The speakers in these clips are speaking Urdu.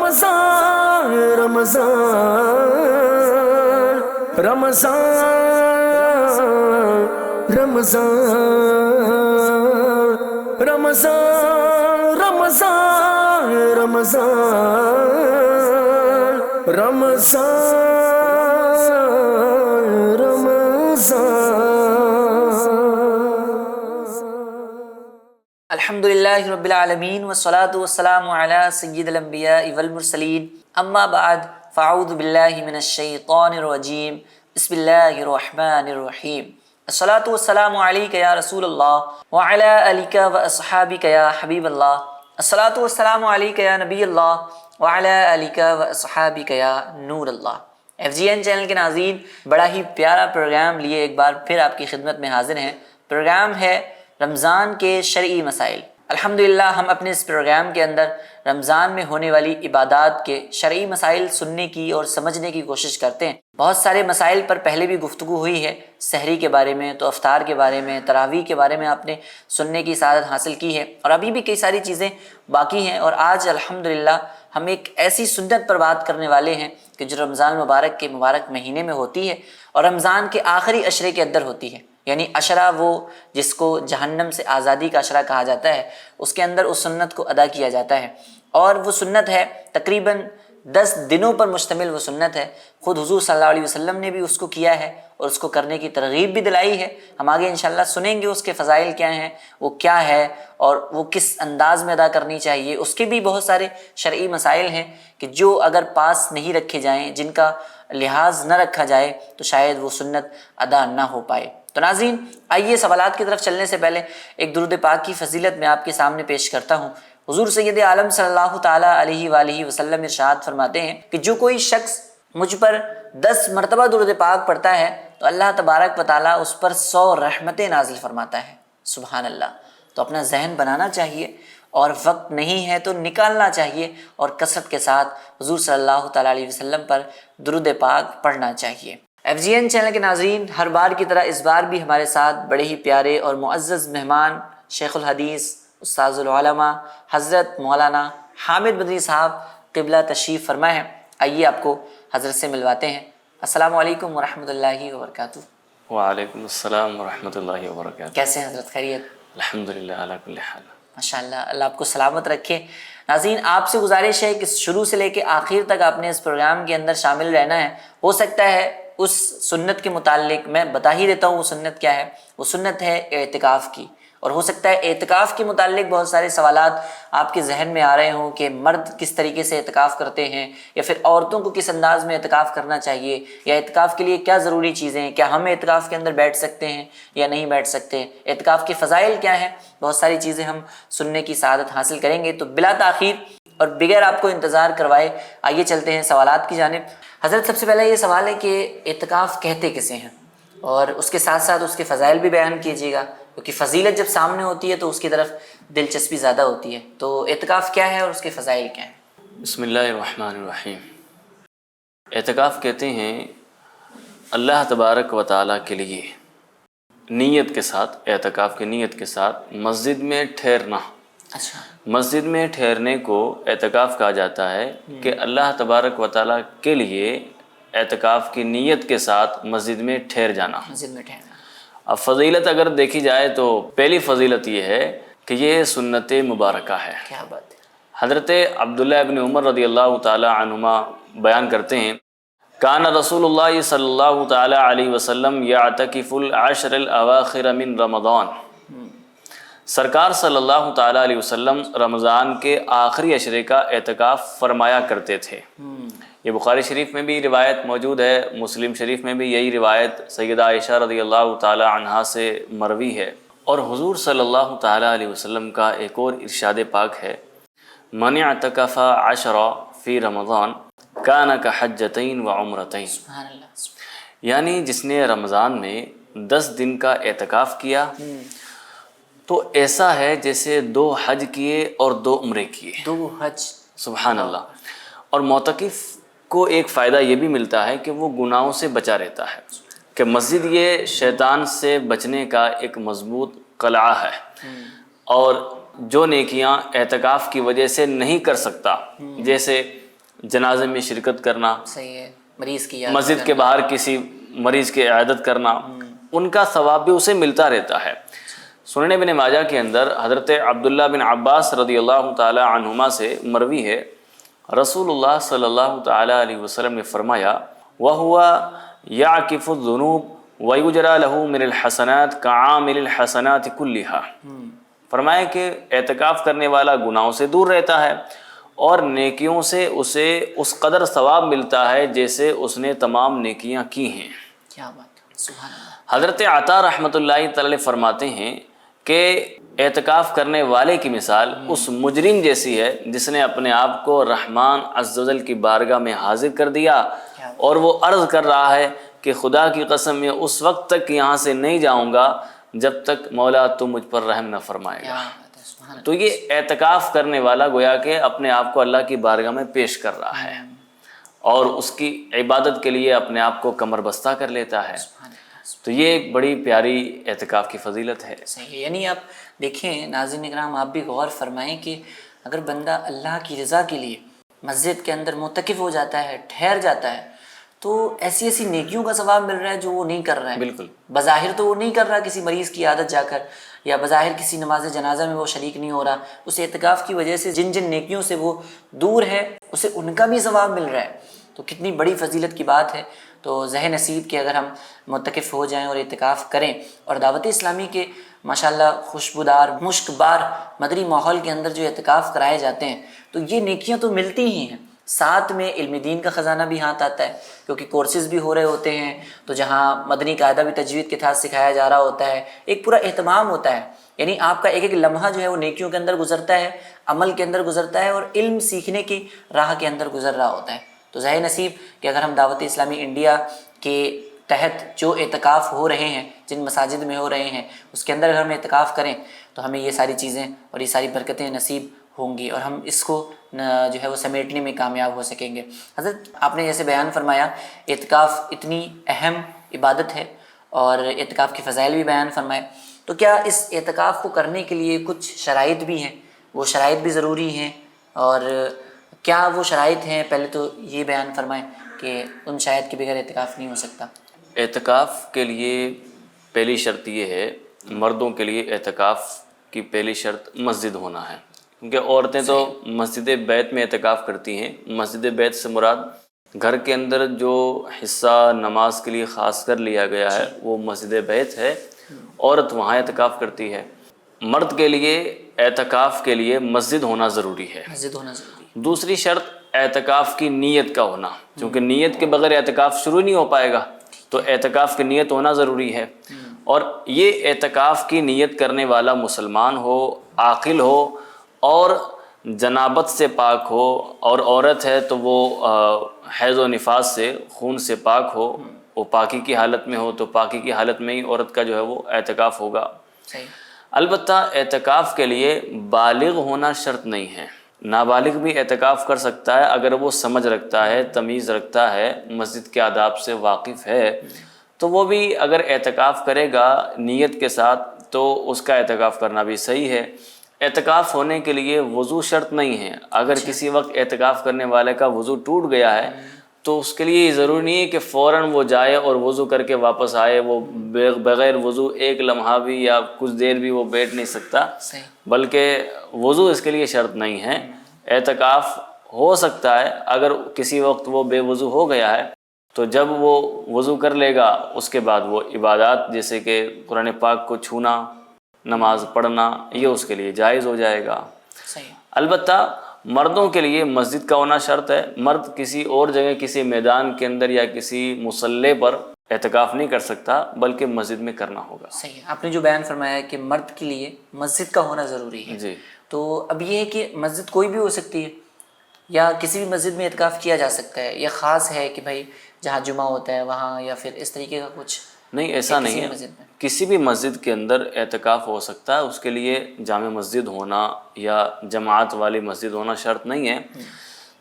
رمضان رمضان رمضان رمضان رمضان رمضان رمضان رمضان الحمدللہ رب العالمین والصلاة والسلام علی سید الانبیاء والمرسلین اما بعد فاعوذ باللہ من الشیطان الرجیم بسم اللہ الرحمن الرحیم الصلاة والسلام علیک یا رسول اللہ وعلی آلک واصحابک یا حبیب اللہ الصلاة والسلام علیک یا نبی اللہ وعلی آلک واصحابک یا نور اللہ۔ FGN چینل کے ناظرین، بڑا ہی پیارا پروگرام لیے ایک بار پھر آپ کی خدمت میں حاضر ہیں۔ پروگرام ہے رمضان کے شرعی مسائل۔ الحمدللہ ہم اپنے اس پروگرام کے اندر رمضان میں ہونے والی عبادات کے شرعی مسائل سننے کی اور سمجھنے کی کوشش کرتے ہیں۔ بہت سارے مسائل پر پہلے بھی گفتگو ہوئی ہے، سحری کے بارے میں، تو افطار کے بارے میں، تراویح کے بارے میں آپ نے سننے کی سعادت حاصل کی ہے، اور ابھی بھی کئی ساری چیزیں باقی ہیں۔ اور آج الحمدللہ ہم ایک ایسی سنت پر بات کرنے والے ہیں کہ جو رمضان مبارک کے مبارک مہینے میں ہوتی ہے اور رمضان کے آخری عشرے کے اندر ہوتی ہے، یعنی عشرہ وہ جس کو جہنم سے آزادی کا عشرہ کہا جاتا ہے، اس کے اندر اس سنت کو ادا کیا جاتا ہے، اور وہ سنت ہے تقریباً 10 دنوں پر مشتمل وہ سنت ہے۔ خود حضور صلی اللہ علیہ وسلم نے بھی اس کو کیا ہے اور اس کو کرنے کی ترغیب بھی دلائی ہے۔ ہم آگے انشاءاللہ سنیں گے اس کے فضائل کیا ہیں، وہ کیا ہے اور وہ کس انداز میں ادا کرنی چاہیے۔ اس کے بھی بہت سارے شرعی مسائل ہیں کہ جو اگر پاس نہیں رکھے جائیں، جن کا لحاظ نہ رکھا جائے تو شاید وہ سنت ادا نہ ہو پائے۔ تو ناظرین، آئیے سوالات کی طرف چلنے سے پہلے ایک درود پاک کی فضیلت میں آپ کے سامنے پیش کرتا ہوں۔ حضور سید عالم صلی اللہ تعالیٰ علیہ وآلہ وسلم ارشاد فرماتے ہیں کہ جو کوئی شخص مجھ پر 10 مرتبہ درود پاک پڑھتا ہے تو اللہ تبارک و تعالیٰ اس پر 100 رحمتیں نازل فرماتا ہے۔ سبحان اللہ۔ تو اپنا ذہن بنانا چاہیے، اور وقت نہیں ہے تو نکالنا چاہیے، اور کثرت کے ساتھ حضور صلی اللہ تعالیٰ علیہ وسلم پر درود پاک پڑھنا چاہیے۔ FGN چینل کے ناظرین، ہر بار کی طرح اس بار بھی ہمارے ساتھ بڑے ہی پیارے اور معزز مہمان شیخ الحدیث استاذ العلماء حضرت مولانا حامد مدنی صاحب قبلہ تشریف فرما ہے۔ آئیے آپ کو حضرت سے ملواتے ہیں۔ السلام علیکم ورحمۃ اللہ وبرکاتہ۔ وعلیکم السلام ورحمۃ اللہ وبرکاتہ۔ کیسے ہیں حضرت؟ خیریت؟ الحمدللہ علی کل حال۔ ماشاءاللہ، اللہ آپ کو سلامت رکھے۔ ناظرین، آپ سے گزارش ہے کہ شروع سے لے کے آخر تک آپ نے اس پروگرام کے اندر شامل رہنا ہے۔ ہو سکتا ہے اس سنت کے متعلق میں بتا ہی دیتا ہوں وہ سنت کیا ہے۔ وہ سنت ہے اعتکاف کی، اور ہو سکتا ہے اعتکاف کے متعلق بہت سارے سوالات آپ کے ذہن میں آ رہے ہوں کہ مرد کس طریقے سے اعتکاف کرتے ہیں، یا پھر عورتوں کو کس انداز میں اعتکاف کرنا چاہیے، یا اعتکاف کے لیے کیا ضروری چیزیں ہیں، کیا ہم اعتکاف کے اندر بیٹھ سکتے ہیں یا نہیں بیٹھ سکتے، اعتکاف کے فضائل کیا ہیں، بہت ساری چیزیں ہم سننے کی سعادت حاصل کریں گے۔ تو بلا تاخیر اور بغیر آپ کو انتظار کروائے آئیے چلتے ہیں سوالات کی جانب۔ حضرت، سب سے پہلا یہ سوال ہے کہ اعتکاف کہتے کسے ہیں، اور اس کے ساتھ ساتھ اس کے فضائل بھی بیان کیجیے گا، کیونکہ فضیلت جب سامنے ہوتی ہے تو اس کی طرف دلچسپی زیادہ ہوتی ہے۔ تو اعتکاف کیا ہے اور اس کے فضائل کیا ہیں؟ بسم اللہ الرحمن الرحیم۔ اعتکاف کہتے ہیں اللہ تبارک و تعالیٰ کے لیے نیت کے ساتھ، اعتکاف کی نیت کے ساتھ مسجد میں ٹھہرنا۔ اچھا۔ مسجد میں ٹھہرنے کو اعتکاف کہا جاتا ہے کہ اللہ تبارک و تعالیٰ کے لیے اعتکاف کی نیت کے ساتھ مسجد میں ٹھہر جانا۔ مسجد میں ٹھہرنا۔ اب فضیلت اگر دیکھی جائے تو پہلی فضیلت یہ ہے کہ یہ سنت مبارکہ ہے۔ کیا بات ہے۔ حضرت عبداللہ ابن عمر رضی اللہ تعالی عنہما بیان کرتے ہیں، کان رسول اللہ صلی اللہ تعالی علیہ وسلم یعتکف العشر الاواخر من رمضان۔ سرکار صلی اللہ تعالی علیہ وسلم رمضان کے آخری عشرے کا اعتکاف فرمایا کرتے تھے۔ یہ بخاری شریف میں بھی روایت موجود ہے، مسلم شریف میں بھی یہی روایت سیدہ عائشہ رضی اللہ تعالی عنہا سے مروی ہے۔ اور حضور صلی اللہ تعالی علیہ وسلم کا ایک اور ارشاد پاک ہے، من اعتکف 10 فی رمضان کان کحجتین وعمرتین۔ سبحان اللہ۔ یعنی جس نے رمضان میں 10 دن کا اعتکاف کیا تو ایسا ہے جیسے 2 حج کیے اور 2 عمرے کیے۔ 2 حج۔ سبحان اللہ۔ اور معتکف کو ایک فائدہ یہ بھی ملتا ہے کہ وہ گناہوں سے بچا رہتا ہے، کہ مسجد یہ شیطان سے بچنے کا ایک مضبوط قلعہ ہے، اور جو نیکیاں اعتکاف کی وجہ سے نہیں کر سکتا، جیسے جنازے میں شرکت کرنا، صحیح ہے، مریض کی یاد مسجد کے باہر کسی مریض کی عیادت کرنا، ان کا ثواب بھی اسے ملتا رہتا ہے۔ سنن ابن ماجہ کے اندر حضرت عبداللہ بن عباس رضی اللہ تعالی عنہما سے مروی ہے، رسول اللہ صلی اللہ تعالی علیہ وسلم نے فرمایا وَهُوَ يَعْكِفُ الذُّنُوبَ وَيُجْرَى لَهُ مِنَ الْحَسَنَاتِ كَعَامِلِ الْحَسَنَاتِ كُلِّهَا۔ فرمایا کہ اعتکاف کرنے والا گناہوں سے دور رہتا ہے اور نیکیوں سے اسے اس قدر ثواب ملتا ہے جیسے اس نے تمام نیکیاں کی ہیں۔ کیا بات ہے، سبحان اللہ۔ حضرت عطا رحمۃ اللہ تعالی فرماتے ہیں کہ اعتکاف کرنے والے کی مثال اس مجرم جیسی ہے جس نے اپنے آپ کو رحمان عز و جل کی بارگاہ میں حاضر کر دیا اور وہ عرض کر رہا ہے کہ خدا کی قسم میں اس وقت تک یہاں سے نہیں جاؤں گا جب تک مولا تو مجھ پر رحم نہ فرمائے گا۔ تو یہ اعتکاف کرنے والا گویا کہ اپنے آپ کو اللہ کی بارگاہ میں پیش کر رہا ہے اور اس کی عبادت کے لیے اپنے آپ کو کمر بستہ کر لیتا ہے۔ تو یہ ایک بڑی پیاری اعتکاف کی فضیلت ہے۔ صحیح ہے، یعنی آپ دیکھیں ناظرین اکرام، آپ بھی غور فرمائیں کہ اگر بندہ اللہ کی رضا کے لیے مسجد کے اندر معتکف ہو جاتا ہے، ٹھہر جاتا ہے، تو ایسی ایسی نیکیوں کا ثواب مل رہا ہے جو وہ نہیں کر رہا ہے۔ بالکل، بظاہر تو وہ نہیں کر رہا کسی مریض کی عادت جا کر، یا بظاہر کسی نماز جنازہ میں وہ شریک نہیں ہو رہا، اس اعتکاف کی وجہ سے جن جن نیکیوں سے وہ دور ہے اسے ان کا بھی ثواب مل رہا ہے۔ تو کتنی بڑی فضیلت کی بات ہے۔ تو ذہن نصیب کہ اگر ہم معتکف ہو جائیں اور اعتکاف کریں اور دعوت اسلامی کے ماشاءاللہ خوشبودار مشک بار مدری ماحول کے اندر جو اعتکاف کرائے جاتے ہیں تو یہ نیکیاں تو ملتی ہی ہیں، ساتھ میں علم دین کا خزانہ بھی ہاتھ آتا ہے، کیونکہ کورسز بھی ہو رہے ہوتے ہیں، تو جہاں مدنی قاعدہ بھی تجوید کے ساتھ سکھایا جا رہا ہوتا ہے، ایک پورا اہتمام ہوتا ہے، یعنی آپ کا ایک ایک لمحہ جو ہے وہ نیکیوں کے اندر گزرتا ہے، عمل کے اندر گزرتا ہے اور علم سیکھنے کی راہ کے اندر گزر رہا ہوتا ہے۔ تو ظاہر نصیب کہ اگر ہم دعوت اسلامی انڈیا کے تحت جو اعتکاف ہو رہے ہیں، جن مساجد میں ہو رہے ہیں، اس کے اندر اگر ہم اعتکاف کریں تو ہمیں یہ ساری چیزیں اور یہ ساری برکتیں نصیب ہوں گی اور ہم اس کو جو ہے وہ سمیٹنے میں کامیاب ہو سکیں گے۔ حضرت آپ نے جیسے بیان فرمایا اعتکاف اتنی اہم عبادت ہے اور اعتکاف کی فضائل بھی بیان فرمائے، تو کیا اس اعتکاف کو کرنے کے لیے کچھ شرائط بھی ہیں؟ وہ شرائط بھی ضروری ہیں، اور کیا وہ شرائط ہیں؟ پہلے تو یہ بیان فرمائیں کہ ان شرائط کے بغیر اعتکاف نہیں ہو سکتا۔ اعتکاف کے لیے پہلی شرط یہ ہے، مردوں کے لیے اعتکاف کی پہلی شرط مسجد ہونا ہے، کیونکہ عورتیں تو مسجد بیت میں اعتکاف کرتی ہیں۔ مسجد بیت سے مراد گھر کے اندر جو حصہ نماز کے لیے خاص کر لیا گیا ہے وہ مسجد بیت ہے، عورت وہاں اعتکاف کرتی ہے۔ مرد کے لیے اعتکاف کے لیے مسجد ہونا ضروری ہے۔ مسجد ہونا ضروری۔ دوسری شرط اعتکاف کی نیت کا ہونا، کیونکہ نیت کے بغیر اعتکاف شروع نہیں ہو پائے گا، تو اعتکاف کی نیت ہونا ضروری ہے۔ اور یہ اعتکاف کی نیت کرنے والا مسلمان ہو، عاقل ہو اور جنابت سے پاک ہو، اور عورت ہے تو وہ حیض و نفاس سے، خون سے پاک ہو، وہ پاکی کی حالت میں ہو تو پاکی کی حالت میں ہی عورت کا جو ہے وہ اعتکاف ہوگا۔ صحیح۔ البتہ اعتکاف کے لیے بالغ ہونا شرط نہیں ہے، نابالغ بھی اعتکاف کر سکتا ہے اگر وہ سمجھ رکھتا ہے، تمیز رکھتا ہے، مسجد کے آداب سے واقف ہے، تو وہ بھی اگر اعتکاف کرے گا نیت کے ساتھ تو اس کا اعتکاف کرنا بھی صحیح ہے۔ اعتکاف ہونے کے لیے وضو شرط نہیں ہے، اگر کسی وقت اعتکاف کرنے والے کا وضو ٹوٹ گیا ہے تو اس کے لیے یہ ضروری نہیں ہے کہ فوراً وہ جائے اور وضو کر کے واپس آئے، وہ بغیر وضو ایک لمحہ بھی یا کچھ دیر بھی وہ بیٹھ نہیں سکتا، بلکہ وضو اس کے لیے شرط نہیں ہے۔ اعتکاف ہو سکتا ہے اگر کسی وقت وہ بے وضو ہو گیا ہے تو جب وہ وضو کر لے گا اس کے بعد وہ عبادات جیسے کہ قرآن پاک کو چھونا، نماز پڑھنا، یہ اس کے لیے جائز ہو جائے گا۔ صحیح۔ البتہ مردوں کے لیے مسجد کا ہونا شرط ہے، مرد کسی اور جگہ کسی میدان کے اندر یا کسی مصلی پر اعتکاف نہیں کر سکتا بلکہ مسجد میں کرنا ہوگا۔ صحیح، آپ نے جو بیان فرمایا ہے کہ مرد کے لیے مسجد کا ہونا ضروری ہے، جی، تو اب یہ ہے کہ مسجد کوئی بھی ہو سکتی ہے یا کسی بھی مسجد میں اعتکاف کیا جا سکتا ہے، یا خاص ہے کہ بھائی جہاں جمعہ ہوتا ہے وہاں، یا پھر اس طریقے کا کچھ؟ نہیں، ایسا نہیں ہے، کسی بھی مسجد کے اندر اعتکاف ہو سکتا ہے، اس کے لیے جامع مسجد ہونا یا جماعت والی مسجد ہونا شرط نہیں ہے۔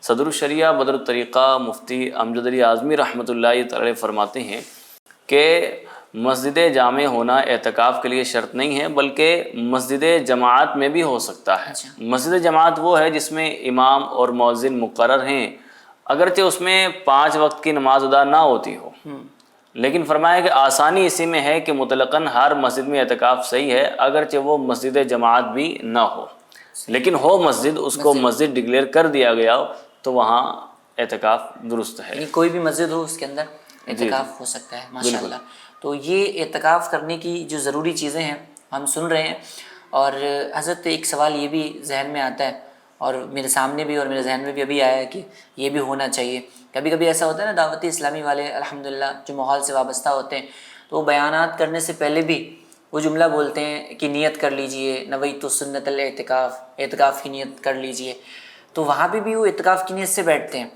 صدر الشریعہ بدر الطریقہ مفتی امجد علی اعظمی رحمۃ اللہ تعالی فرماتے ہیں کہ مسجد جامع ہونا اعتکاف کے لیے شرط نہیں ہے بلکہ مسجد جماعت میں بھی ہو سکتا ہے۔ مسجد جماعت وہ ہے جس میں امام اور مؤذن مقرر ہیں اگرچہ اس میں 5 وقت کی نماز ادا نہ ہوتی ہو، لیکن فرمایا کہ آسانی اسی میں ہے کہ مطلقاً ہر مسجد میں اعتکاف صحیح ہے، اگرچہ وہ مسجد جماعت بھی نہ ہو، لیکن ہو مسجد، اس کو مسجد ڈکلیئر کر دیا گیا ہو تو وہاں اعتکاف درست ہے۔ یعنی کوئی بھی مسجد ہو اس کے اندر اعتکاف ہو سکتا ہے، ماشاءاللہ۔ تو یہ اعتکاف کرنے کی جو ضروری چیزیں ہیں ہم سن رہے ہیں، اور حضرت ایک سوال یہ بھی ذہن میں آتا ہے، اور میرے سامنے بھی اور میرے ذہن میں بھی ابھی آیا ہے کہ یہ بھی ہونا چاہیے۔ کبھی کبھی ایسا ہوتا ہے نا، دعوت اسلامی والے الحمدللہ جو ماحول سے وابستہ ہوتے ہیں، تو وہ بیانات کرنے سے پہلے بھی وہ جملہ بولتے ہیں کہ نیت کر لیجئے، نویت سنت الاعتکاف، اعتکاف کی نیت کر لیجئے۔ تو وہاں پہ بھی وہ اعتکاف کی نیت سے بیٹھتے ہیں،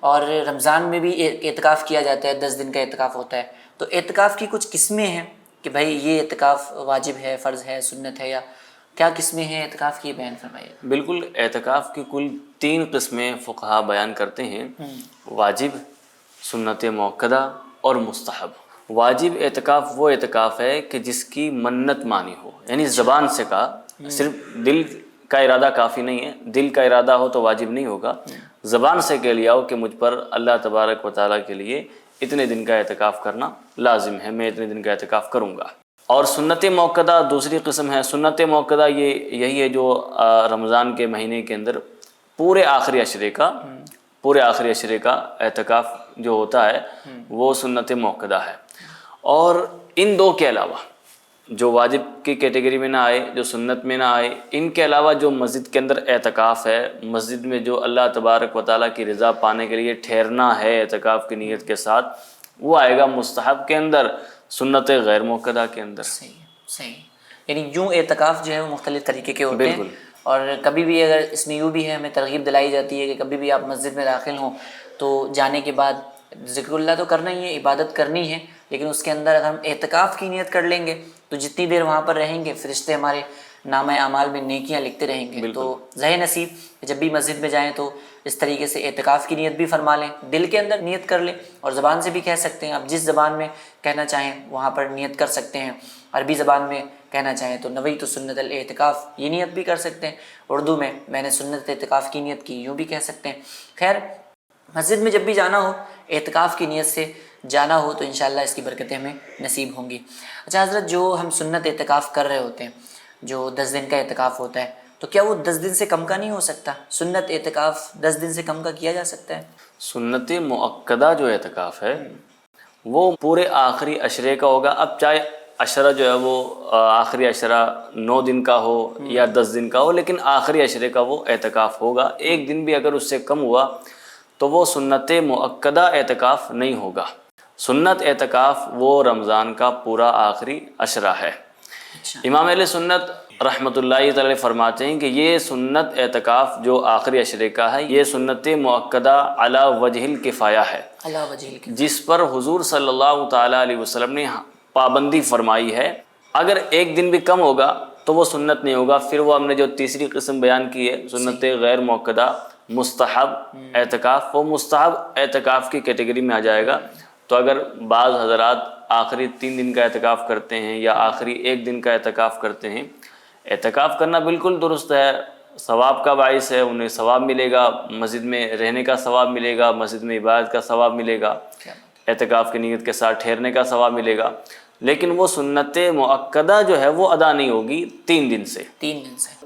اور رمضان میں بھی اعتکاف کیا جاتا ہے، 10 دن کا اعتکاف ہوتا ہے۔ تو اعتکاف کی کچھ قسمیں ہیں کہ بھائی یہ اعتکاف واجب ہے، فرض ہے، سنت ہے، یا کیا قسمیں ہیں اعتکاف کی، بیان فرمائیے۔ بالکل، اعتکاف کی کل 3 قسمیں فقہا بیان کرتے ہیں: واجب، سنت موقدہ اور مستحب۔ واجب اعتکاف وہ اعتکاف ہے کہ جس کی منت مانی ہو، یعنی زبان سے کہا، صرف دل کا ارادہ کافی نہیں ہے، دل کا ارادہ ہو تو واجب نہیں ہوگا، زبان سے کہہ لیا ہو کہ مجھ پر اللہ تبارک و تعالیٰ کے لیے اتنے دن کا اعتکاف کرنا لازم ہے، میں اتنے دن کا اعتکاف کروں گا۔ اور سنت موقدہ دوسری قسم ہے۔ سنت موقدہ یہی ہے جو رمضان کے مہینے کے اندر پورے آخری عشرے کا اعتکاف جو ہوتا ہے وہ سنت موقدہ ہے۔ اور ان 2 کے علاوہ جو واجب کی کیٹیگری میں نہ آئے، جو سنت میں نہ آئے، ان کے علاوہ جو مسجد کے اندر اعتکاف ہے، مسجد میں جو اللہ تبارک و تعالیٰ کی رضا پانے کے لیے ٹھہرنا ہے اعتکاف کی نیت کے ساتھ، وہ آئے گا مستحب کے اندر، سنت غیر موقدہ کے اندر۔ صحیح، یعنی یوں اعتکاف جو ہے وہ مختلف طریقے کے ہوتے ہیں، اور کبھی بھی اگر اس میں یوں بھی ہے، ہمیں ترغیب دلائی جاتی ہے کہ کبھی بھی آپ مسجد میں داخل ہوں تو جانے کے بعد ذکر اللہ تو کرنا ہی ہے، عبادت کرنی ہے، لیکن اس کے اندر اگر ہم اعتکاف کی نیت کر لیں گے تو جتنی دیر وہاں پر رہیں گے فرشتے ہمارے نامہ اعمال میں نیکیاں لکھتے رہیں گے۔ تو ذہن نصیب کہ جب بھی مسجد میں جائیں تو اس طریقے سے اعتکاف کی نیت بھی فرما لیں، دل کے اندر نیت کر لیں، اور زبان سے بھی کہہ سکتے ہیں، آپ جس زبان میں کہنا چاہیں وہاں پر نیت کر سکتے ہیں۔ عربی زبان میں کہنا چاہیں تو نویت سنت الاعتکاف یہ نیت بھی کر سکتے ہیں، اردو میں نے سنت اعتکاف کی نیت کی یوں بھی کہہ سکتے ہیں۔ خیر، مسجد میں جب بھی جانا ہو، اعتکاف کی نیت سے جانا ہو تو انشاءاللہ اس کی برکتیں ہمیں نصیب ہوں گی۔ اچھا حضرت، جو ہم سنت اعتکاف کر رہے ہوتے ہیں، جو 10 دن کا اعتکاف ہوتا ہے، تو کیا وہ 10 دن سے کم کا نہیں ہو سکتا؟ سنت اعتکاف 10 دن سے کم کا کیا جا سکتا ہے؟ سنت موقدہ جو اعتکاف ہے وہ پورے آخری عشرے کا ہوگا۔ اب چاہے عشرہ جو ہے وہ آخری عشرہ 9 دن کا ہو یا 10 دن کا ہو، لیکن آخری عشرے کا وہ اعتکاف ہوگا۔ ایک دن بھی اگر اس سے کم ہوا تو وہ سنت موقدہ اعتکاف نہیں ہوگا۔ سنت اعتکاف وہ رمضان کا پورا آخری عشرہ ہے۔ امام اہل سنت رحمۃ اللہ تعالی فرماتے ہیں کہ یہ سنت اعتکاف جو آخری عشرے کا ہے، یہ سنت موقدہ علی وجہ الکفایہ ہے، جس پر حضور صلی اللہ تعالیٰ علیہ وسلم نے پابندی فرمائی ہے۔ اگر ایک دن بھی کم ہوگا تو وہ سنت نہیں ہوگا۔ پھر وہ ہم نے جو تیسری قسم بیان کی ہے، سنت غیر موقدہ مستحب اعتکاف، وہ مستحب اعتکاف کی کیٹیگری میں آ جائے گا۔ تو اگر بعض حضرات آخری 3 دن کا اعتکاف کرتے ہیں یا آخری 1 دن کا اعتکاف کرتے ہیں، اعتکاف کرنا بالکل درست ہے، ثواب کا باعث ہے، انہیں ثواب ملے گا، مسجد میں رہنے کا ثواب ملے گا، مسجد میں عبادت کا ثواب ملے گا، اعتکاف کی نیت کے ساتھ ٹھہرنے کا ثواب ملے گا، لیکن وہ سنت موقدہ جو ہے وہ ادا نہیں ہوگی 3 دن سے۔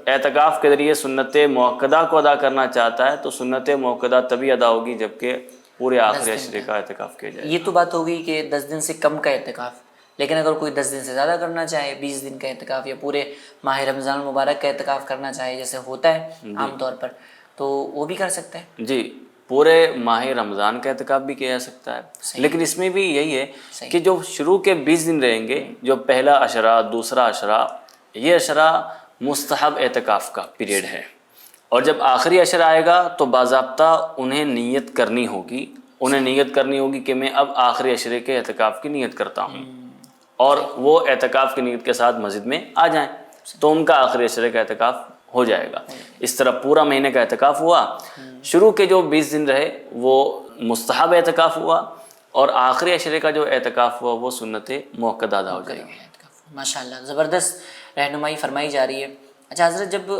اعتکاف کے ذریعے سنت موقدہ کو ادا کرنا چاہتا ہے تو سنت موقدہ تبھی ادا ہوگی جبکہ پورے آخری عشرے کا اعتکاف کیا جائے۔ یہ تو بات ہوگی کہ 10 دن سے کم کا اعتکاف، لیکن اگر کوئی 10 دن سے زیادہ کرنا چاہے، 20 دن کا اعتکاف یا پورے ماہ رمضان المبارک کا اعتکاف کرنا چاہے جیسے ہوتا ہے عام طور پر، تو وہ بھی کر سکتا ہے؟ جی، پورے ماہ رمضان کا اعتکاف بھی کیا جا سکتا ہے، لیکن اس میں بھی یہی ہے کہ جو شروع کے 20 دن رہیں گے، جو پہلا عشرہ، دوسرا عشرہ، یہ عشرہ مستحب اعتکاف کا پیریڈ ہے، اور جب آخری عشرہ آئے گا تو باضابطہ انہیں نیت کرنی ہوگی، کہ میں اب آخری عشرے کے اعتکاف کی نیت کرتا ہوں، اور وہ اعتکاف کی نیت کے ساتھ مسجد میں آ جائیں تو ان کا آخری عشرے کا اعتکاف ہو جائے گا۔ اس طرح پورا مہینے کا اعتکاف ہوا، شروع کے جو 20 دن رہے وہ مستحب اعتکاف ہوا، اور آخری عشرے کا جو اعتکاف ہوا وہ سنت موقدہ ادا ہو جائے گی۔ ماشاءاللہ، زبردست رہنمائی فرمائی جا رہی ہے۔ اچھا حضرت، جب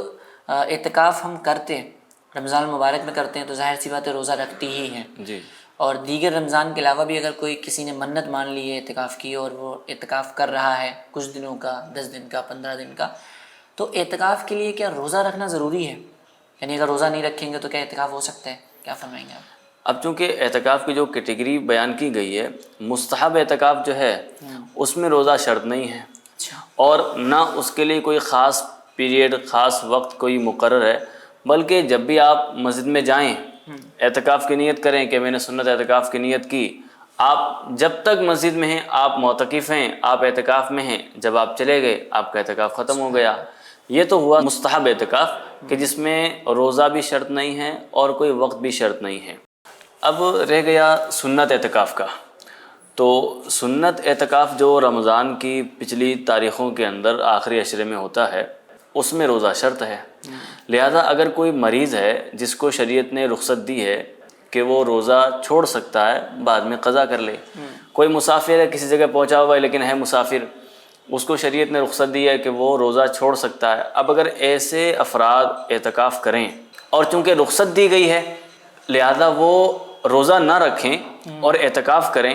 اعتکاف ہم کرتے ہیں رمضان المبارک میں کرتے ہیں تو ظاہر سی بات ہے روزہ رکھتی ہی ہیں، جی اور دیگر رمضان کے علاوہ بھی اگر کوئی کسی نے منت مان لی ہے اعتکاف کی اور وہ اعتکاف کر رہا ہے کچھ دنوں کا، 10 دن کا، 15 دن کا، تو اعتکاف کے لیے کیا روزہ رکھنا ضروری ہے؟ یعنی اگر روزہ نہیں رکھیں گے تو کیا اعتکاف ہو سکتا ہے؟ کیا فرمائیں گے آپ؟ اب چونکہ اعتکاف کی جو کیٹیگری بیان کی گئی ہے، مستحب اعتکاف جو ہے اس میں روزہ شرط نہیں ہے، اچھا، اور نہ اس کے لیے کوئی خاص پیریڈ، خاص وقت کوئی مقرر ہے، بلکہ جب بھی آپ مسجد میں جائیں اعتکاف کی نیت کریں کہ میں نے سنت اعتکاف کی نیت کی، آپ جب تک مسجد میں ہیں آپ معتکف ہیں، آپ اعتکاف میں ہیں، جب آپ چلے گئے آپ کا اعتکاف ختم ہو گیا۔ یہ تو ہوا مستحب اعتکاف کہ جس میں روزہ بھی شرط نہیں ہے اور کوئی وقت بھی شرط نہیں ہے۔ اب رہ گیا سنت اعتکاف کا، تو سنت اعتکاف جو رمضان کی پچھلی تاریخوں کے اندر آخری عشرے میں ہوتا ہے اس میں روزہ شرط ہے، لہذا اگر کوئی مریض ہے جس کو شریعت نے رخصت دی ہے کہ وہ روزہ چھوڑ سکتا ہے بعد میں قضا کر لے، کوئی مسافر ہے کسی جگہ پہنچا ہوا ہے لیکن ہے مسافر، اس کو شریعت نے رخصت دی ہے کہ وہ روزہ چھوڑ سکتا ہے۔ اب اگر ایسے افراد اعتکاف کریں اور چونکہ رخصت دی گئی ہے لہذا وہ روزہ نہ رکھیں اور اعتکاف کریں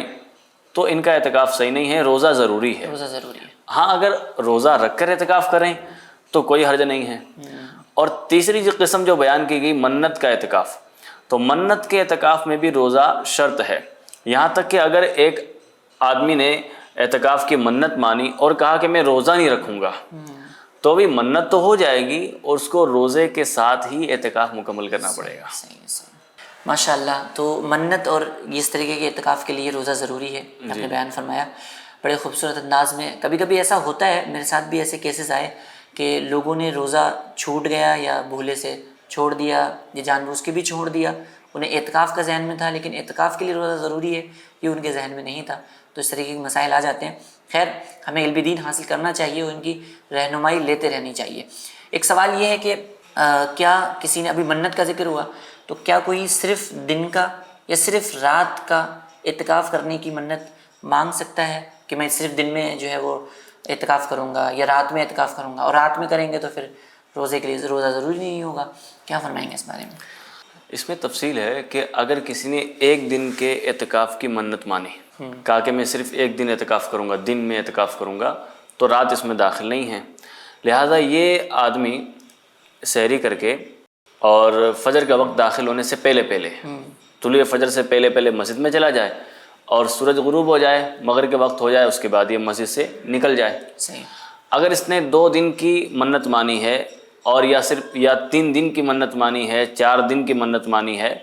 تو ان کا اعتکاف صحیح نہیں ہے، روزہ ضروری ہے۔ روزہ ضروری ہے۔ ہاں اگر روزہ رکھ کر اعتکاف کریں تو کوئی حرج نہیں ہے۔ اور تیسری جو قسم جو بیان کی گئی منت کا اعتکاف، تو منت کے اعتکاف میں بھی روزہ شرط ہے، یہاں تک کہ اگر ایک آدمی نے اعتکاف کی منت مانی اور کہا کہ میں روزہ نہیں رکھوں گا تو بھی منت تو ہو جائے گی اور اس کو روزے کے ساتھ ہی اعتکاف مکمل کرنا پڑے گا۔ صحیح۔ ماشاء اللہ، تو منت اور اس طریقے کے اعتکاف کے لیے روزہ ضروری ہے، آپ نے بیان فرمایا بڑے خوبصورت انداز میں۔ کبھی کبھی ایسا ہوتا ہے، میرے ساتھ بھی ایسے کیسز آئے کہ لوگوں نے روزہ چھوٹ گیا یا بھولے سے چھوڑ دیا یا جان بوجھ کے بھی چھوڑ دیا، انہیں اعتکاف کا ذہن میں تھا لیکن اعتکاف کے لیے روزہ ضروری ہے یہ ان کے ذہن میں نہیں تھا، تو اس طریقے کے مسائل آ جاتے ہیں۔ خیر، ہمیں علم دین حاصل کرنا چاہیے اور ان کی رہنمائی لیتے رہنی چاہیے۔ ایک سوال یہ ہے کہ کیا کسی نے، ابھی منت کا ذکر ہوا، تو کیا کوئی صرف دن کا یا صرف رات کا اعتکاف کرنے کی منت مانگ سکتا ہے کہ میں صرف دن میں جو ہے وہ اعتکاف کروں گا یا رات میں اعتکاف کروں گا، اور رات میں کریں گے تو پھر روزے کے لیے روزہ ضروری نہیں ہوگا؟ کیا فرمائیں گے اس بارے میں؟ اس میں تفصیل ہے کہ اگر کسی نے ایک دن کے اعتکاف کی منت مانی، کہا کہ میں صرف ایک دن اعتکاف کروں گا، دن میں اعتکاف کروں گا، تو رات اس میں داخل نہیں ہے، لہٰذا یہ آدمی سحری کر کے اور فجر کا وقت داخل ہونے سے پہلے طلوع فجر سے پہلے مسجد میں چلا جائے اور سورج غروب ہو جائے، مغرب کے وقت ہو جائے، اس کے بعد یہ مسجد سے نکل جائے۔ صحیح۔ اگر اس نے 2 دن کی منت مانی ہے اور یا 3 دن کی منت مانی ہے، 4 دن کی منت مانی ہے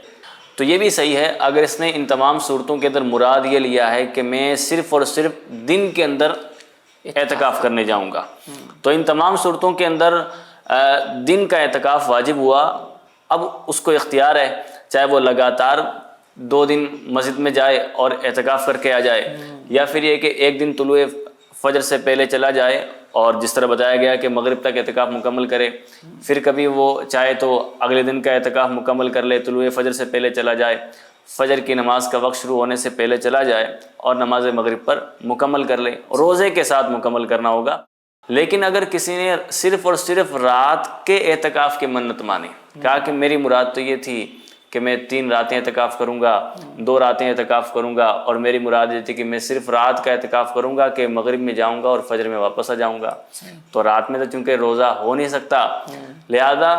تو یہ بھی صحیح ہے۔ اگر اس نے ان تمام صورتوں کے اندر مراد یہ لیا ہے کہ میں صرف اور صرف دن کے اندر اعتکاف کرنے جاؤں گا، تو ان تمام صورتوں کے اندر دن کا اعتکاف واجب ہوا۔ اب اس کو اختیار ہے، چاہے وہ لگاتار 2 دن مسجد میں جائے اور اعتکاف کر کے آ جائے، یا پھر یہ کہ ایک دن طلوع فجر سے پہلے چلا جائے اور جس طرح بتایا گیا کہ مغرب تک اعتکاف مکمل کرے، پھر کبھی وہ چاہے تو اگلے دن کا اعتکاف مکمل کر لے، طلوع فجر سے پہلے چلا جائے، فجر کی نماز کا وقت شروع ہونے سے پہلے چلا جائے اور نماز مغرب پر مکمل کر لے، روزے کے ساتھ مکمل کرنا ہوگا۔ لیکن اگر کسی نے صرف اور صرف رات کے اعتکاف کی منت مانی، کہا کہ میری مراد تو یہ تھی کہ میں 3 راتیں اعتکاف کروں گا، 2 راتیں اعتکاف کروں گا، اور میری مراد یہ تھی کہ میں صرف رات کا اعتکاف کروں گا کہ مغرب میں جاؤں گا اور فجر میں واپس آ جاؤں گا، تو رات میں تو چونکہ روزہ ہو نہیں سکتا، لہذا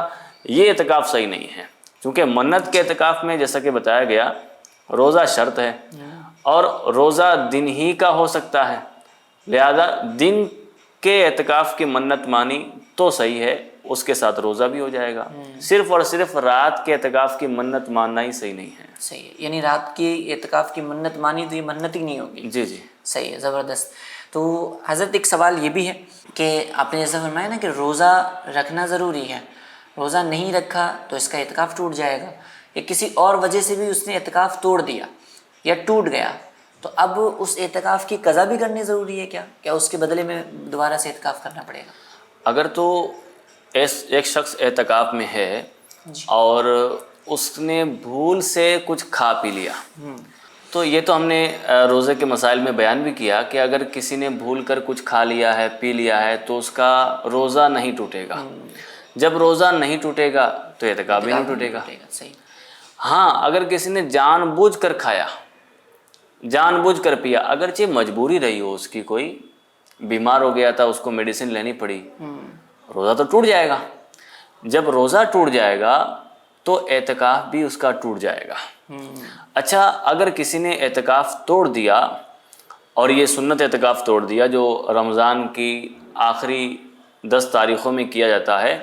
یہ اعتکاف صحیح نہیں ہے۔ چونکہ منت کے اعتکاف میں جیسا کہ بتایا گیا روزہ شرط ہے اور روزہ دن ہی کا ہو سکتا ہے، لہذا دن کے اعتکاف کی منت مانی تو صحیح ہے، اس کے ساتھ روزہ بھی ہو جائے گا۔ صرف اور صرف رات کے اعتکاف کی منت ماننا ہی صحیح نہیں ہے۔ صحیح ہے، یعنی رات کی اعتکاف کی منت مانی تو یہ منت ہی نہیں ہوگی۔ جی۔ صحیح ہے، زبردست۔ تو حضرت ایک سوال یہ بھی ہے کہ آپ نے جیسا فرمایا نا کہ روزہ رکھنا ضروری ہے، روزہ نہیں رکھا تو اس کا اعتکاف ٹوٹ جائے گا، یا کسی اور وجہ سے بھی اس نے اعتکاف توڑ دیا یا ٹوٹ گیا، تو اب اس اعتکاف کی قضا بھی کرنی ضروری ہے کیا اس کے بدلے میں دوبارہ سے اعتکاف کرنا پڑے گا؟ اگر تو ایک شخص اعتکاف میں ہے اور اس نے بھول سے کچھ کھا پی لیا، تو یہ تو ہم نے روزے کے مسائل میں بیان بھی کیا کہ اگر کسی نے بھول کر کچھ کھا لیا ہے، پی لیا ہے، تو اس کا روزہ نہیں ٹوٹے گا۔ جب روزہ نہیں ٹوٹے گا تو اعتکاف بھی نہیں ٹوٹے گا۔ صحیح۔ ہاں اگر کسی نے جان بوجھ کر کھایا، جان بوجھ کر پیا، اگرچہ مجبوری رہی ہو اس کی، کوئی بیمار ہو گیا تھا اس کو میڈیسن لینی پڑی، روزہ تو ٹوٹ جائے گا۔ جب روزہ ٹوٹ جائے گا تو اعتکاف بھی اس کا ٹوٹ جائے گا۔ اچھا اگر کسی نے اعتکاف توڑ دیا، اور یہ سنت اعتکاف توڑ دیا جو رمضان کی آخری 10 تاریخوں میں کیا جاتا ہے،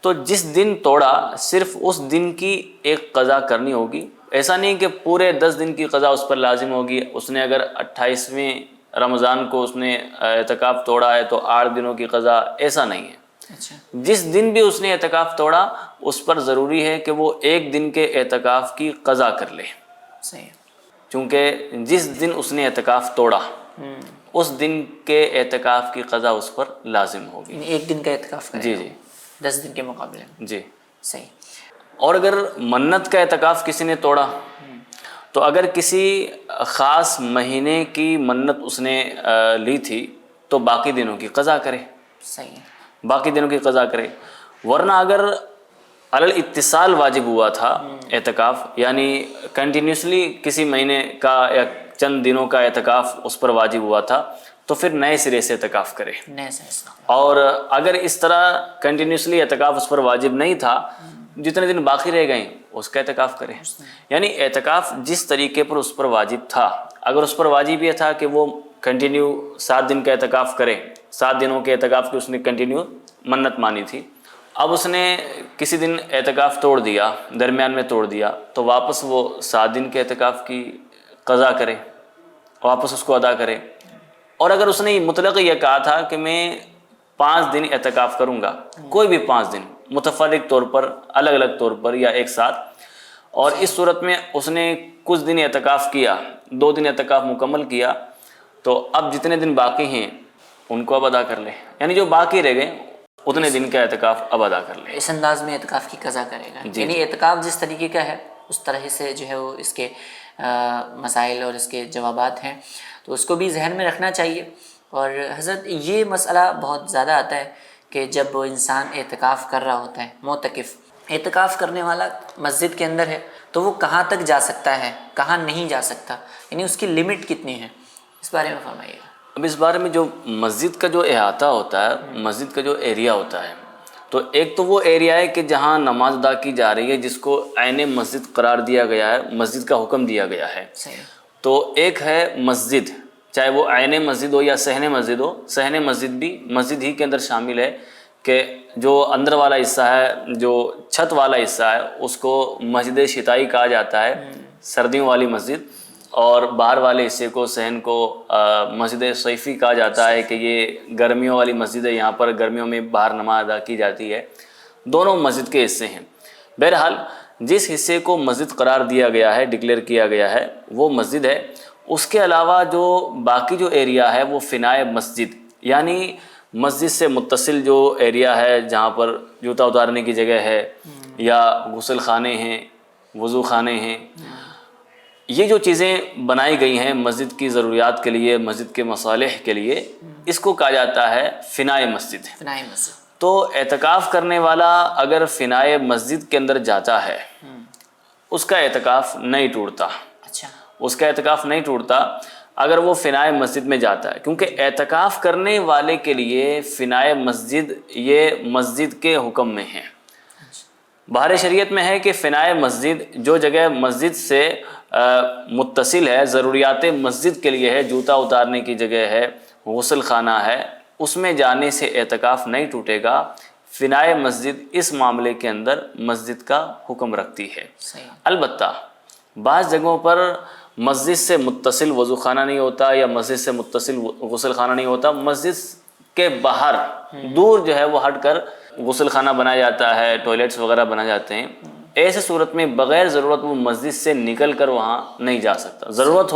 تو جس دن توڑا صرف اس دن کی ایک قضا کرنی ہوگی۔ ایسا نہیں کہ پورے 10 دن کی قضا اس پر لازم ہوگی۔ اس نے اگر 28ویں رمضان کو اس نے اعتکاف توڑا ہے تو 8 دنوں کی قضا، ایسا نہیں ہے۔ اچھا، جس دن بھی اس نے اعتکاف توڑا اس پر ضروری ہے کہ وہ ایک دن کے اعتکاف کی قضا کر لے، صحیح۔ چونکہ جس دن اس نے اعتکاف توڑا اس دن کے اعتکاف کی قضا اس پر لازم ہوگی۔ یعنی ایک دن کا اعتکاف کرے جی گا جی 10 دن کے مقابلے میں۔ جی۔ صحیح۔ اور اگر منت کا اعتکاف کسی نے توڑا تو اگر کسی خاص مہینے کی منت اس نے لی تھی تو باقی دنوں کی قضا کرے، صحیح ہے۔ باقی دنوں کی قضا کرے۔ ورنہ اگر علی الاتصال واجب ہوا تھا اعتکاف، یعنی کنٹینیوسلی کسی مہینے کا یا چند دنوں کا اعتکاف اس پر واجب ہوا تھا، تو پھر نئے سرے سے اعتکاف کرے۔ نئے سے ایسا۔ اور اگر اس طرح کنٹینیوسلی اعتکاف اس پر واجب نہیں تھا، جتنے دن باقی رہ گئے اس کا اعتکاف کرے۔ یعنی اعتکاف جس طریقے پر اس پر واجب تھا، اگر اس پر واجب یہ تھا کہ وہ کنٹینیو 7 دن کا اعتکاف کرے، 7 دنوں کے اعتکاف کی اس نے کنٹینیو منت مانی تھی، اب اس نے کسی دن اعتکاف توڑ دیا، درمیان میں توڑ دیا، تو واپس وہ 7 دن کے اعتکاف کی قضا کرے، واپس اس کو ادا کرے۔ اور اگر اس نے مطلق یہ کہا تھا کہ میں 5 دن اعتکاف کروں گا، کوئی بھی 5 دن متفرق طور پر، الگ الگ طور پر یا ایک ساتھ، اور اس صورت میں اس نے کچھ دن اعتکاف کیا، 2 دن اعتکاف مکمل کیا، تو اب جتنے دن باقی ہیں ان کو اب ادا کر لے، یعنی جو باقی رہ گئے اتنے دن کا اعتکاف اب ادا کر لے۔ اس انداز میں اعتکاف کی قضا کرے گا۔ یعنی اعتکاف جس طریقے کا ہے اس طرح سے جو ہے وہ اس کے مسائل اور اس کے جوابات ہیں، تو اس کو بھی ذہن میں رکھنا چاہیے۔ اور حضرت یہ مسئلہ بہت زیادہ آتا ہے کہ جب وہ انسان اعتکاف کر رہا ہوتا ہے، معتکف اعتکاف کرنے والا مسجد کے اندر ہے، تو وہ کہاں تک جا سکتا ہے، کہاں نہیں جا سکتا، یعنی اس کی لمٹ کتنی ہے، اس بارے میں فرمائیے گا۔ اب اس بارے میں جو مسجد کا جو احاطہ ہوتا ہے، مسجد کا جو ایریا ہوتا ہے، تو ایک تو وہ ایریا ہے کہ جہاں نماز ادا کی جا رہی ہے، جس کو عین مسجد قرار دیا گیا ہے، مسجد کا حکم دیا گیا ہے۔ صحیح۔ تو ایک ہے مسجد، چاہے وہ عین مسجد ہو یا صحن مسجد ہو، صحن مسجد بھی مسجد ہی کے اندر شامل ہے، کہ جو اندر والا حصہ ہے، جو چھت والا حصہ ہے، اس کو مسجد شتائی کہا جاتا ہے، سردیوں والی مسجد، اور باہر والے حصے کو، صحن کو، مسجد صیفی کہا جاتا ہے کہ یہ گرمیوں والی مسجد ہے، یہاں پر گرمیوں میں باہر نماز ادا کی جاتی ہے۔ دونوں مسجد کے حصے ہیں۔ بہرحال جس حصے کو مسجد قرار دیا گیا ہے، ڈکلیئر کیا گیا ہے، وہ مسجد ہے۔ اس کے علاوہ جو باقی جو ایریا ہے وہ فنائے مسجد، یعنی مسجد سے متصل جو ایریا ہے، جہاں پر جوتا اتارنے کی جگہ ہے، یا غسل خانے ہیں، وضو خانے ہیں، یہ جو چیزیں بنائی گئی ہیں مسجد کی ضروریات کے لیے، مسجد کے مصالح کے لیے، اس کو کہا جاتا ہے فنائے مسجد۔ فنائے مسجد۔ تو اعتکاف کرنے والا اگر فنائے مسجد کے اندر جاتا ہے، اس کا اعتکاف نہیں ٹوٹتا، اچھا، اس کا اعتکاف نہیں ٹوٹتا اگر وہ فنائے مسجد میں جاتا ہے، کیونکہ اعتکاف کرنے والے کے لیے فنائے مسجد یہ مسجد کے حکم میں ہے۔ بہار شریعت میں ہے کہ فنائے مسجد جو جگہ مسجد سے متصل ہے، ضروریات مسجد کے لیے ہے، جوتا اتارنے کی جگہ ہے، غسل خانہ ہے، اس میں جانے سے اعتکاف نہیں ٹوٹے گا۔ فنائے مسجد اس معاملے کے اندر مسجد کا حکم رکھتی ہے۔ صحیح۔ البتہ بعض جگہوں پر مسجد سے متصل وضو خانہ نہیں ہوتا، یا مسجد سے متصل غسل خانہ نہیں ہوتا، مسجد کے باہر دور جو ہے وہ ہٹ کر غسل خانہ بنایا جاتا ہے، ٹوائلٹس وغیرہ بنائے جاتے ہیں۔ ایسے صورت میں بغیر ضرورت وہ مسجد سے نکل کر وہاں نہیں جا سکتا۔ ضرورت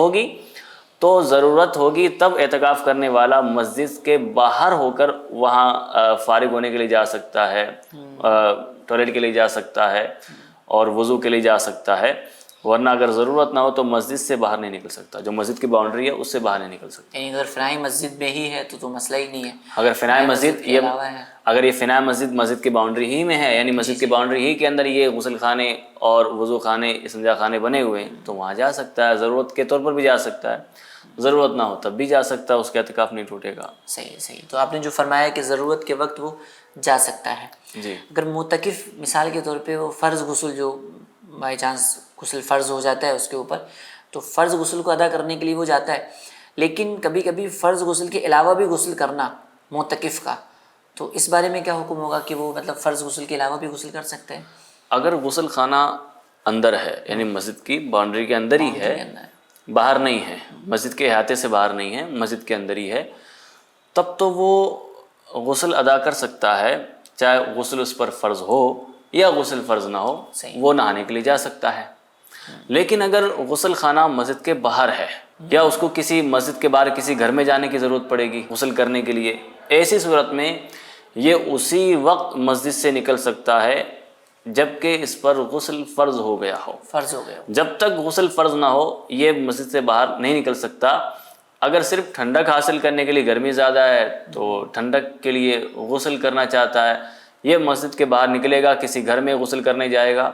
ہوگی تب اعتکاف کرنے والا مسجد کے باہر ہو کر وہاں فارغ ہونے کے لیے جا سکتا ہے، ٹوائلٹ کے لیے جا سکتا ہے، اور وضو کے لیے جا سکتا ہے۔ ورنہ اگر ضرورت نہ ہو تو مسجد سے باہر نہیں نکل سکتا، جو مسجد کی باؤنڈری ہے اس سے باہر نہیں نکل سکتا۔ یعنی اگر فنائی مسجد میں ہی ہے تو مسئلہ ہی نہیں ہے، اگر فنائی مسجد کے علاوہ ہے، اگر یہ فنائی مسجد کی باؤنڈری ہی میں ہے، یعنی مسجد کی باؤنڈری ہی کے اندر یہ غسل خانے اور وضو خانے استنجا خانے بنے ہوئے ہیں تو وہاں جا سکتا ہے، ضرورت کے طور پر بھی جا سکتا ہے، ضرورت نہ ہو تب بھی جا سکتا ہے، اس کا اعتکاف نہیں ٹوٹے گا۔ صحیح۔ تو آپ نے جو فرمایا کہ ضرورت کے وقت وہ جا سکتا ہے۔ جی، اگر معتکف مثال کے طور پہ وہ فرض غسل جو بائی چانس غسل فرض ہو جاتا ہے اس کے اوپر، تو فرض غسل کو ادا کرنے کے لیے وہ جاتا ہے، لیکن کبھی کبھی فرض غسل کے علاوہ بھی غسل کرنا معتکف کا، تو اس بارے میں کیا حکم ہوگا کہ وہ مطلب فرض غسل کے علاوہ بھی غسل کر سکتے ہیں؟ اگر غسل خانہ اندر ہے یعنی مسجد کی باؤنڈری کے اندر ہی ہے، باہر نہیں ہے، مسجد کے احاطے سے باہر نہیں ہے، مسجد کے اندر ہی ہے، تب تو وہ غسل ادا کر سکتا ہے، چاہے غسل اس پر فرض ہو یا غسل فرض نہ ہو، وہ نہانے کے لیے جا سکتا ہے۔ لیکن اگر غسل خانہ مسجد کے باہر ہے یا اس کو کسی مسجد کے باہر کسی گھر میں جانے کی ضرورت پڑے گی غسل کرنے کے لیے، ایسی صورت میں یہ اسی وقت مسجد سے نکل سکتا ہے جب کہ اس پر غسل فرض ہو گیا ہو۔ جب تک غسل فرض نہ ہو یہ مسجد سے باہر نہیں نکل سکتا۔ اگر صرف ٹھنڈک حاصل کرنے کے لیے گرمی زیادہ ہے تو ٹھنڈک کے لیے غسل کرنا چاہتا ہے، یہ مسجد کے باہر نکلے گا، کسی گھر میں غسل کرنے جائے گا،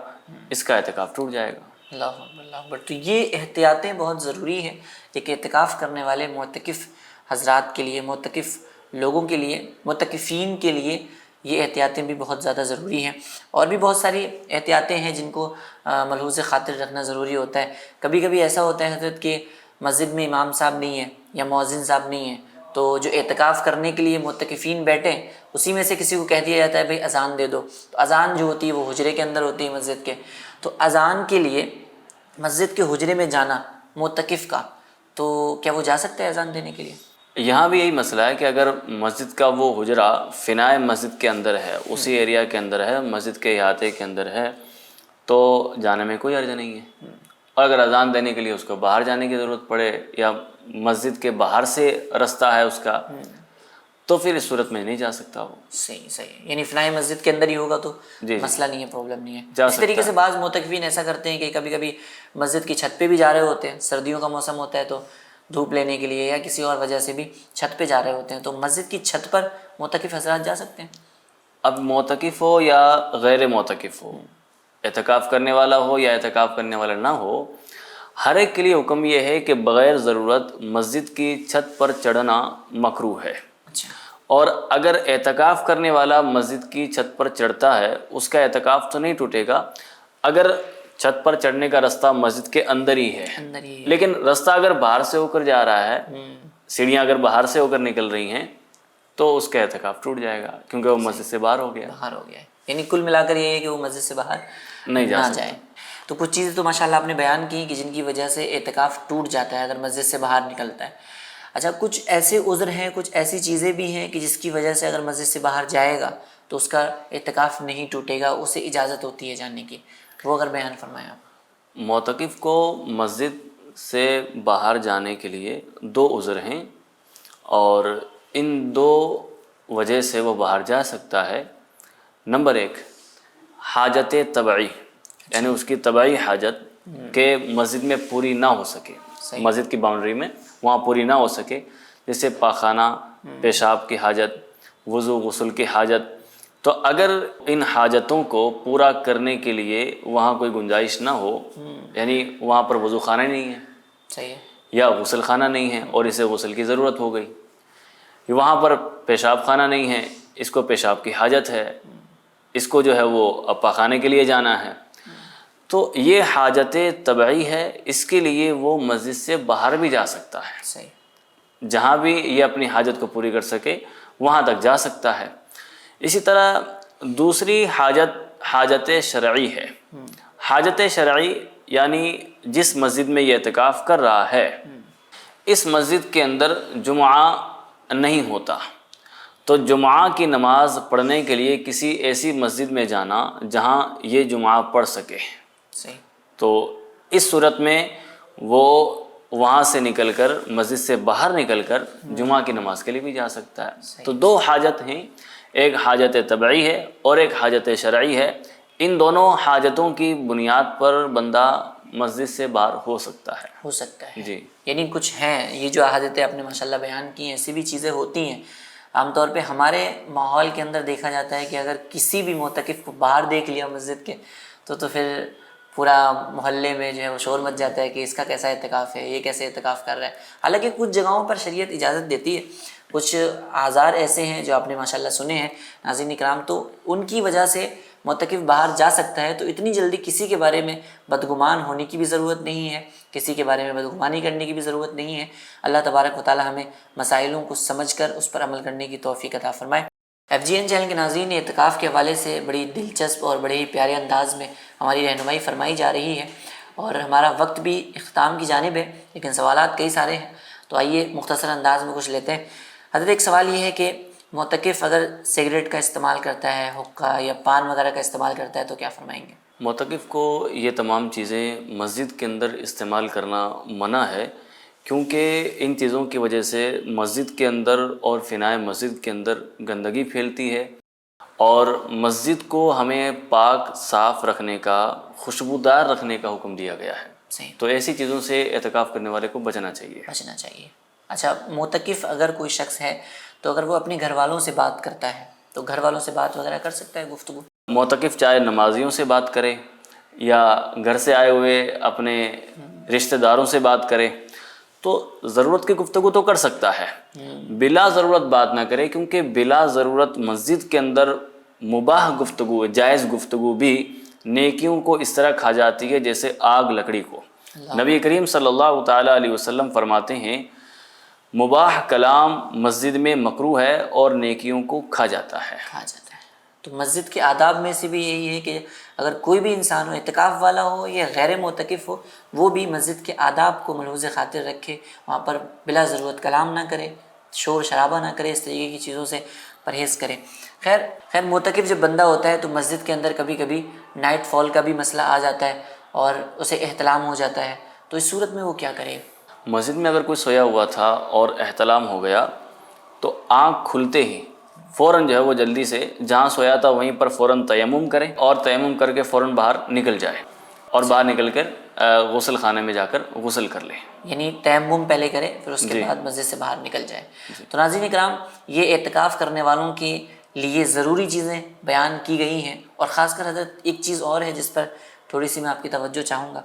اس کا اعتکاف ٹوٹ جائے گا۔ اللہ اکبر۔ تو یہ احتیاطیں بہت ضروری ہیں ایک اعتکاف کرنے والے معتکف حضرات کے لیے، معتکف لوگوں کے لیے، معتکفین کے لیے یہ احتیاطیں بھی بہت زیادہ ضروری ہیں۔ اور بھی بہت ساری احتیاطیں ہیں جن کو ملحوظ خاطر رکھنا ضروری ہوتا ہے۔ کبھی کبھی ایسا ہوتا ہے حضرت کہ مسجد میں امام صاحب نہیں ہے یا مؤذن صاحب نہیں ہے، تو جو اعتکاف کرنے کے لیے معتکفین بیٹھے اسی میں سے کسی کو کہہ دیا جاتا ہے بھئی اذان دے دو، تو اذان جو ہوتی ہے وہ حجرے کے اندر ہوتی ہے مسجد کے، تو اذان کے لیے مسجد کے حجرے میں جانا معتکف کا، تو کیا وہ جا سکتا ہے اذان دینے کے لیے؟ یہاں بھی یہی مسئلہ ہے کہ اگر مسجد کا وہ حجرہ فنائے مسجد کے اندر ہے، اسی ایریا کے اندر ہے، مسجد کے احاطے کے اندر ہے، تو جانے میں کوئی حرج نہیں ہے۔ اور اگر اذان دینے کے لیے اس کو باہر جانے کی ضرورت پڑے یا مسجد کے باہر سے رستہ ہے اس کا، تو پھر اس صورت میں نہیں جا سکتا وہ۔ صحیح، یعنی فنائے مسجد کے اندر ہی ہوگا تو مسئلہ نہیں ہے، پرابلم نہیں ہے۔ اس طریقے سے بعض معتکفین ایسا کرتے ہیں کہ کبھی کبھی مسجد کی چھت پہ بھی جا رہے ہوتے ہیں، سردیوں کا موسم ہوتا ہے تو دھوپ لینے کے لیے یا کسی اور وجہ سے بھی چھت پہ جا رہے ہوتے ہیں، تو مسجد کی چھت پر معتکف حضرات جا سکتے ہیں؟ اب معتکف ہو یا غیر معتکف ہو، اعتکاف کرنے والا ہو یا اعتکاف کرنے والا نہ ہو، ہر ایک کے لیے حکم یہ ہے کہ بغیر ضرورت مسجد کی چھت پر چڑھنا مکروہ ہے۔ اور اگر اعتکاف کرنے والا مسجد کی چھت پر چڑھتا ہے اس کا اعتکاف تو نہیں ٹوٹے گا اگر چھت پر چڑھنے کا رستہ مسجد کے اندر ہی ہے، لیکن رستہ اگر باہر سے ہو کر جا رہا ہے، سیڑھیاں اگر باہر سے ہو کر نکل رہی ہیں تو اس کا اعتکاف ٹوٹ جائے گا کیونکہ وہ مسجد سے باہر ہو گیا ہے۔ یعنی کل ملا کر یہ ہے کہ وہ مسجد سے باہر نہیں نہ جائے۔ تو کچھ چیزیں تو ماشاءاللہ آپ نے بیان کی کہ جن کی وجہ سے اعتکاف ٹوٹ جاتا ہے اگر مسجد سے باہر نکلتا ہے۔ اچھا، کچھ ایسے عذر ہیں، کچھ ایسی چیزیں بھی ہیں کہ جس کی وجہ سے اگر مسجد سے باہر جائے گا تو اس کا اعتکاف نہیں ٹوٹے گا، اسے اجازت ہوتی ہے جانے کی، وہ اگر بیان فرمائیں آپ۔ معتکف کو مسجد سے باہر جانے کے لیے دو عذر ہیں اور ان دو وجہ سے وہ باہر جا سکتا ہے۔ نمبر 1، حاجت طبعی، یعنی اس کی طبعی حاجت کہ مسجد میں پوری نہ ہو سکے، مسجد کی باؤنڈری میں وہاں پوری نہ ہو سکے، جیسے پاخانہ، پیشاب کی حاجت، وضو غسل کی حاجت، تو اگر ان حاجتوں کو پورا کرنے کے لیے وہاں کوئی گنجائش نہ ہو، یعنی وہاں پر وضو خانہ نہیں ہے یا غسل خانہ نہیں ہے اور اسے غسل کی ضرورت ہو گئی، وہاں پر پیشاب خانہ نہیں ہے، اس کو پیشاب کی حاجت ہے، اس کو جو ہے وہ پاخانے کے لیے جانا ہے، تو یہ حاجت طبعی ہے، اس کے لیے وہ مسجد سے باہر بھی جا سکتا ہے، جہاں بھی یہ اپنی حاجت کو پوری کر سکے وہاں تک جا سکتا ہے۔ اسی طرح دوسری حاجت شرعی ہے۔ حاجت شرعی یعنی جس مسجد میں یہ اعتکاف کر رہا ہے اس مسجد کے اندر جمعہ نہیں ہوتا، تو جمعہ کی نماز پڑھنے کے لیے کسی ایسی مسجد میں جانا جہاں یہ جمعہ پڑھ سکے، تو اس صورت میں وہ وہاں سے نکل کر مسجد سے باہر نکل کر جمعہ کی نماز کے لیے بھی جا سکتا ہے۔ تو دو حاجت ہیں، ایک حاجت طبعی ہے اور ایک حاجت شرعی ہے۔ ان دونوں حاجتوں کی بنیاد پر بندہ مسجد سے باہر ہو سکتا ہے. ہو سکتا ہے. جی. یعنی کچھ ہیں یہ جو احادیثیں آپ نے ماشاءاللہ بیان کی ہیں، ایسی بھی چیزیں ہوتی ہیں. عام طور پہ ہمارے ماحول کے اندر دیکھا جاتا ہے کہ اگر کسی بھی معتکف کو باہر دیکھ لیا مسجد کے تو پھر پورا محلے میں جو ہے وہ شور مچ جاتا ہے کہ اس کا کیسا اعتکاف ہے، یہ کیسے اعتکاف کر رہا ہے. حالانکہ کچھ جگہوں پر شریعت اجازت دیتی ہے، کچھ اعذار ایسے ہیں جو آپ نے ماشاءاللہ سنے ہیں ناظرین اکرام، تو ان کی وجہ سے معتکف باہر جا سکتا ہے. تو اتنی جلدی کسی کے بارے میں بدگمان ہونے کی بھی ضرورت نہیں ہے، کسی کے بارے میں بدگمانی کرنے کی بھی ضرورت نہیں ہے. اللہ تبارک و تعالی ہمیں مسائلوں کو سمجھ کر اس پر عمل کرنے کی توفیق عطا فرمائے. FGN چینل کے ناظرین، اعتکاف کے حوالے سے بڑی دلچسپ اور بڑے ہی پیارے انداز میں ہماری رہنمائی فرمائی جا رہی ہے، اور ہمارا وقت بھی اختتام کی جانب ہے، لیکن سوالات کئی سارے ہیں. تو آئیے مختصر انداز میں کچھ لیتے ہیں. حضرت ایک سوال یہ ہے کہ معتکف اگر سگریٹ کا استعمال کرتا ہے، حقہ یا پان وغیرہ کا استعمال کرتا ہے تو کیا فرمائیں گے؟ معتکف کو یہ تمام چیزیں مسجد کے اندر استعمال کرنا منع ہے، کیونکہ ان چیزوں کی وجہ سے مسجد کے اندر اور فنائے مسجد کے اندر گندگی پھیلتی ہے، اور مسجد کو ہمیں پاک صاف رکھنے کا، خوشبودار رکھنے کا حکم دیا گیا ہے. صحیح. تو ایسی چیزوں سے اعتکاف کرنے والے کو بچنا چاہیے. بچنا چاہیے. اچھا، معتکف اگر کوئی شخص ہے تو اگر وہ اپنے گھر والوں سے بات کرتا ہے تو گھر والوں سے بات وغیرہ کر سکتا ہے، گفتگو؟ معتکف چاہے نمازیوں سے بات کرے یا گھر سے آئے ہوئے اپنے رشتہ داروں سے بات کرے تو ضرورت کی گفتگو تو کر سکتا ہے، بلا ضرورت بات نہ کرے، کیونکہ بلا ضرورت مسجد کے اندر مباح گفتگو، جائز گفتگو بھی نیکیوں کو اس طرح کھا جاتی ہے جیسے آگ لکڑی کو. نبی کریم صلی اللہ تعالیٰ علیہ وسلم فرماتے ہیں مباح کلام مسجد میں مکروہ ہے اور نیکیوں کو کھا جاتا ہے. تو مسجد کے آداب میں سے بھی یہی ہے کہ اگر کوئی بھی انسان ہو، اعتکاف والا ہو یا غیر معتکف ہو، وہ بھی مسجد کے آداب کو ملحوظ خاطر رکھے، وہاں پر بلا ضرورت کلام نہ کرے، شور شرابہ نہ کرے، اس طریقے کی چیزوں سے پرہیز کرے. خیر معتکف جب بندہ ہوتا ہے تو مسجد کے اندر کبھی کبھی نائٹ فال کا بھی مسئلہ آ جاتا ہے اور اسے احتلام ہو جاتا ہے، تو اس صورت میں وہ کیا کرے؟ مسجد میں اگر کوئی سویا ہوا تھا اور احتلام ہو گیا تو آنکھ کھلتے ہی فوراً جو ہے وہ جلدی سے جہاں سویا تھا وہیں پر فوراً تیمم کرے اور تیمم کر کے فوراً باہر نکل جائے اور باہر نکل کر غسل خانے میں جا کر غسل کر لے. یعنی تیمم پہلے کرے پھر اس کے بعد مسجد سے باہر نکل جائے. تو ناظرین اکرام، یہ اعتکاف کرنے والوں کے لیے ضروری چیزیں بیان کی گئی ہیں، اور خاص کر حضرت ایک چیز اور ہے جس پر تھوڑی سی میں آپ کی توجہ چاہوں گا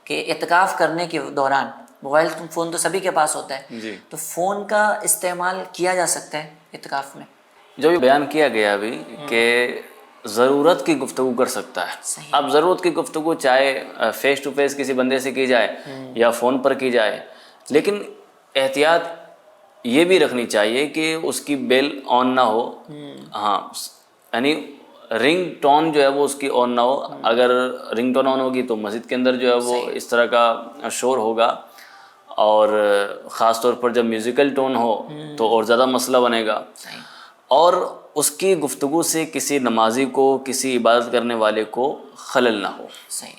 کہ اعتکاف کرنے کے دوران موبائل فون تو سبھی کے پاس ہوتا ہے، تو فون کا استعمال کیا جا سکتا ہے اعتکاف میں؟ جو بیان کیا گیا ابھی کہ ضرورت کی گفتگو کر سکتا ہے. اب ضرورت کی گفتگو چاہے فیس ٹو فیس کسی بندے سے کی جائے یا فون پر کی جائے، لیکن احتیاط یہ بھی رکھنی چاہیے کہ اس کی بیل آن نہ ہو. ہاں، یعنی رنگ ٹون جو ہے وہ اس کی آن نہ ہو. اگر رنگ ٹون آن ہوگی تو مسجد کے اندر جو ہے وہ اس طرح کا شور ہوگا، اور خاص طور پر جب میوزیکل ٹون ہو تو اور زیادہ مسئلہ بنے گا. اور اس کی گفتگو سے کسی نمازی کو، کسی عبادت کرنے والے کو خلل نہ ہو.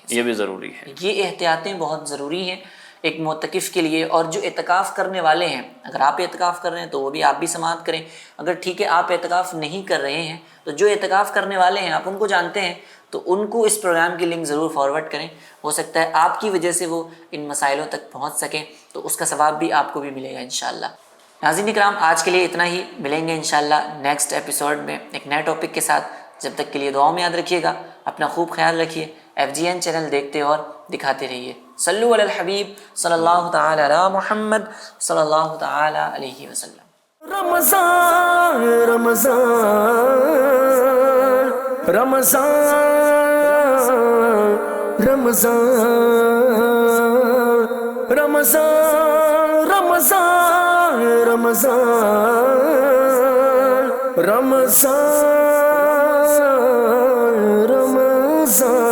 یہ بھی ضروری ہے. یہ احتیاطیں بہت ضروری ہیں ایک معتکف کے لیے. اور جو اعتکاف کرنے والے ہیں، اگر آپ اعتکاف کر رہے ہیں تو وہ بھی آپ بھی سماعت کریں. اگر ٹھیک ہے آپ اعتکاف نہیں کر رہے ہیں تو جو اعتکاف کرنے والے ہیں آپ ان کو جانتے ہیں تو ان کو اس پروگرام کی لنک ضرور فارورڈ کریں. ہو سکتا ہے آپ کی وجہ سے وہ ان مسائلوں تک پہنچ سکیں، تو اس کا ثواب بھی آپ کو بھی ملے گا انشاءاللہ. ناظرین اکرام، آج کے لیے اتنا ہی. ملیں گے انشاءاللہ نیکسٹ ایپیسوڈ میں ایک نئے ٹاپک کے ساتھ. جب تک کے لیے دعاؤں میں یاد رکھیے گا، اپنا خوب خیال رکھیے. FGN چینل دیکھتے اور دکھاتے رہیے. صلو علی الحبیب صلی اللہ تعالی علی محمد صلی اللہ تعالی علیہ وسلم. رمضان رمضان رمضان رمضان رمضان رمضان رمضان رمضان رمضان